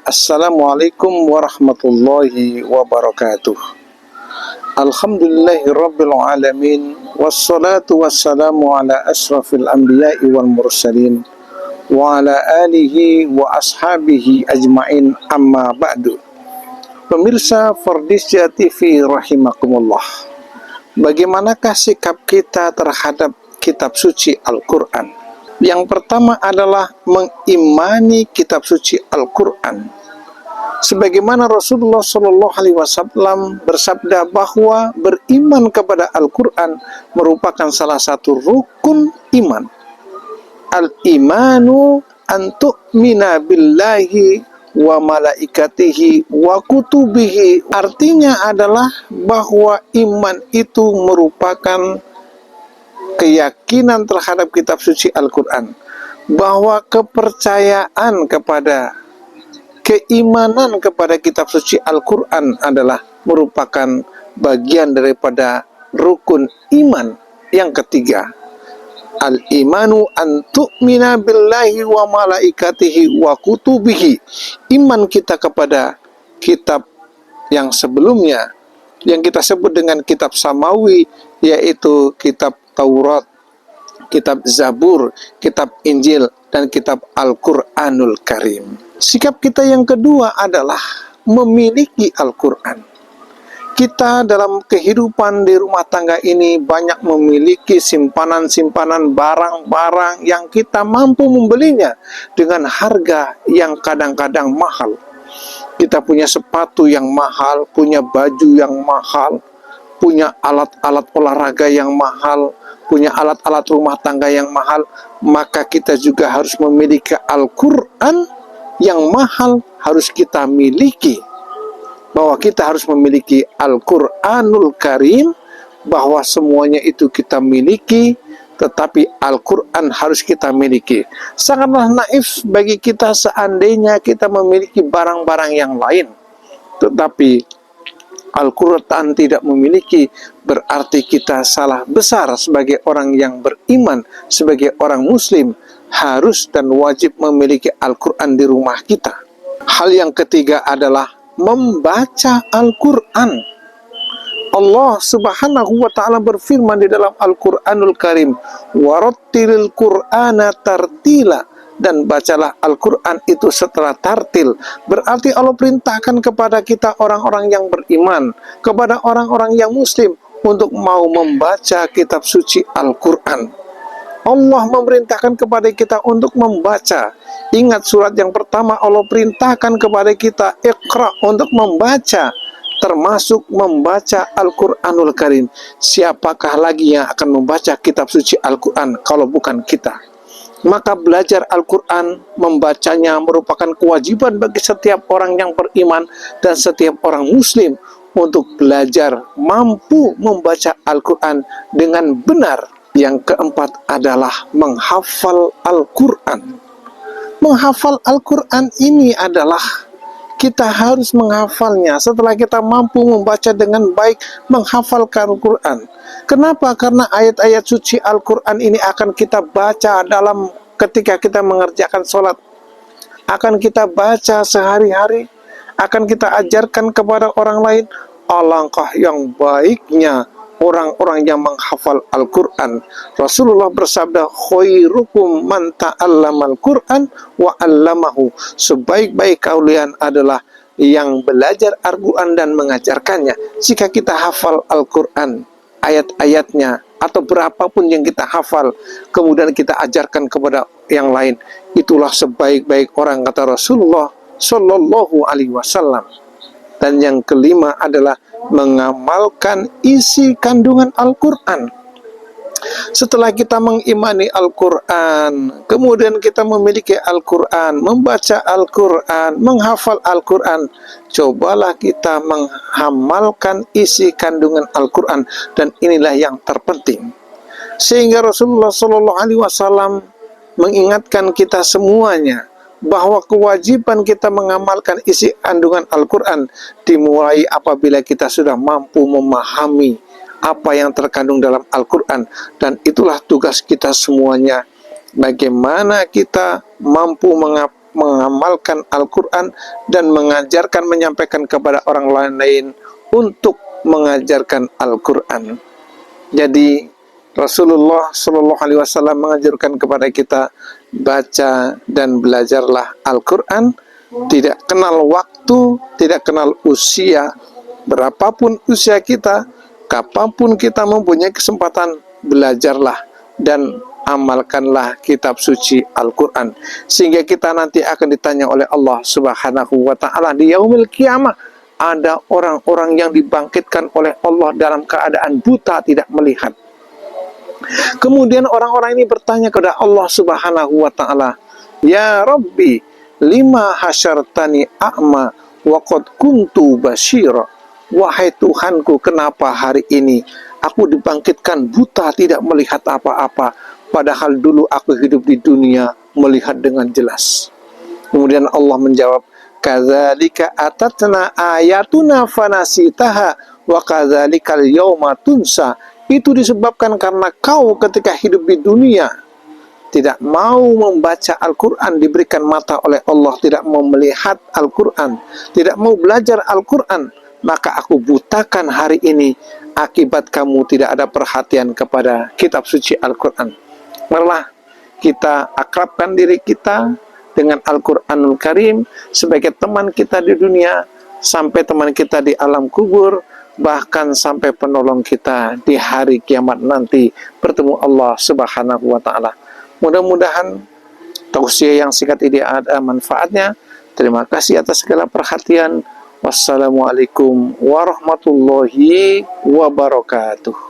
Assalamualaikum warahmatullahi wabarakatuh. Alhamdulillahirabbil alamin, wassalatu wassalamu ala asrafil anbiya'i wal mursalin wa ala alihi wa ashabihi ajmain, amma ba'du. Pemirsa Fardisya TV rahimakumullah, bagaimanakah sikap kita terhadap kitab suci Al-Quran? Yang pertama adalah mengimani kitab suci Al-Quran. Sebagaimana Rasulullah SAW bersabda bahwa beriman kepada Al-Quran merupakan salah satu rukun iman. Al-imanu an tu'mina billahi wa malaikatihi wa kutubihi. Artinya adalah bahwa iman itu merupakan keyakinan terhadap kitab suci Al-Quran, bahwa kepercayaan kepada keimanan kepada kitab suci Al-Quran adalah merupakan bagian daripada rukun iman yang ketiga. Al-imanu an tu'mina billahi wa malaikatihi wa kutubihi. Iman kita kepada kitab yang sebelumnya, yang kita sebut dengan kitab samawi, yaitu kitab Taurat, kitab Zabur, kitab Injil, dan kitab Al-Quranul Karim. Sikap kita yang kedua adalah memiliki Al-Quran. Kita dalam kehidupan di rumah tangga ini banyak memiliki simpanan-simpanan barang-barang yang kita mampu membelinya dengan harga yang kadang-kadang mahal. Kita punya sepatu yang mahal, punya baju yang mahal, punya alat-alat olahraga yang mahal, punya alat-alat rumah tangga yang mahal, maka kita juga harus memiliki Al-Quran yang mahal, harus kita miliki. Bahwa kita harus memiliki Al-Quranul Karim, bahwa semuanya itu kita miliki, tetapi Al-Quran harus kita miliki. Sangatlah naif bagi kita seandainya kita memiliki barang-barang yang lain, tetapi Al-Quran tidak memiliki, berarti kita salah besar sebagai orang yang beriman, sebagai orang muslim, harus dan wajib memiliki Al-Quran di rumah kita. Hal yang ketiga adalah membaca Al-Quran. Allah Subhanahu wa ta'ala berfirman di dalam Al-Quranul Karim, warattilil Qur'ana tartila, dan bacalah Al-Quran itu setelah tartil. Berarti Allah perintahkan kepada kita orang-orang yang beriman, kepada orang-orang yang muslim, untuk mau membaca kitab suci Al-Quran. Allah memerintahkan kepada kita untuk membaca. Ingat surat yang pertama Allah perintahkan kepada kita, Iqra, untuk membaca, termasuk membaca Al-Quranul Karim. Siapakah lagi yang akan membaca kitab suci Al-Quran kalau bukan kita? Maka belajar Al-Quran, membacanya merupakan kewajiban bagi setiap orang yang beriman dan setiap orang muslim untuk belajar mampu membaca Al-Quran dengan benar. Yang keempat adalah menghafal Al-Quran. Menghafal Al-Quran ini adalah kita harus menghafalnya setelah kita mampu membaca dengan baik, menghafalkan Al-Quran. Kenapa? Karena ayat-ayat suci Al-Quran ini akan kita baca dalam ketika kita mengerjakan sholat, akan kita baca sehari-hari, akan kita ajarkan kepada orang lain. Alangkah yang baiknya orang-orang yang menghafal Al-Quran. Rasulullah bersabda, khairukum man ta'allamal Quran wa 'allamahu. Sebaik-baik kalian adalah yang belajar Al-Quran dan mengajarkannya. Jika kita hafal Al-Quran, ayat-ayatnya, atau berapapun yang kita hafal, kemudian kita ajarkan kepada yang lain, itulah sebaik-baik orang, kata Rasulullah Sallallahu Alaihi Wasallam. Dan yang kelima adalah mengamalkan isi kandungan Al-Quran. Setelah kita mengimani Al-Quran, kemudian kita memiliki Al-Quran, membaca Al-Quran, menghafal Al-Quran, cobalah kita mengamalkan isi kandungan Al-Quran. Dan inilah yang terpenting. Sehingga Rasulullah SAW mengingatkan kita semuanya bahwa kewajiban kita mengamalkan isi kandungan Al-Quran dimulai apabila kita sudah mampu memahami apa yang terkandung dalam Al-Quran. Dan itulah tugas kita semuanya, bagaimana kita mampu mengamalkan Al-Quran dan mengajarkan, menyampaikan kepada orang lain untuk mengajarkan Al-Quran. Jadi Rasulullah Shallallahu Alaihi Wasallam mengajarkan kepada kita, baca dan belajarlah Al-Quran. Tidak kenal waktu, tidak kenal usia. Berapapun usia kita, kapanpun kita mempunyai kesempatan, belajarlah dan amalkanlah kitab suci Al-Quran, sehingga kita nanti akan ditanya oleh Allah Subhanahu wa Ta'ala di yaumil kiamah. Ada orang-orang yang dibangkitkan oleh Allah dalam keadaan buta, tidak melihat. Kemudian orang-orang ini bertanya kepada Allah Subhanahu wa Ta'ala, "Ya Rabbi, lima hasyartani a'ma wa qad kuntu basyira." Wahai Tuhanku, kenapa hari ini aku dibangkitkan buta, tidak melihat apa-apa, padahal dulu aku hidup di dunia melihat dengan jelas. Kemudian Allah menjawab, "Kadzalika atatna ayatuna fanasitaha wa kadzalikal yauma tunsa." Itu disebabkan karena kau ketika hidup di dunia tidak mau membaca Al-Quran, diberikan mata oleh Allah, tidak mau melihat Al-Quran, tidak mau belajar Al-Quran, maka aku butakan hari ini akibat kamu tidak ada perhatian kepada kitab suci Al-Quran. Marilah kita akrabkan diri kita dengan Al-Quranul Karim sebagai teman kita di dunia, sampai teman kita di alam kubur, bahkan sampai penolong kita di hari kiamat nanti bertemu Allah Subhanahu wa Ta'ala. Mudah-mudahan tausiah yang singkat ini ada manfaatnya. Terima kasih atas segala perhatian. Wassalamualaikum warahmatullahi wabarakatuh.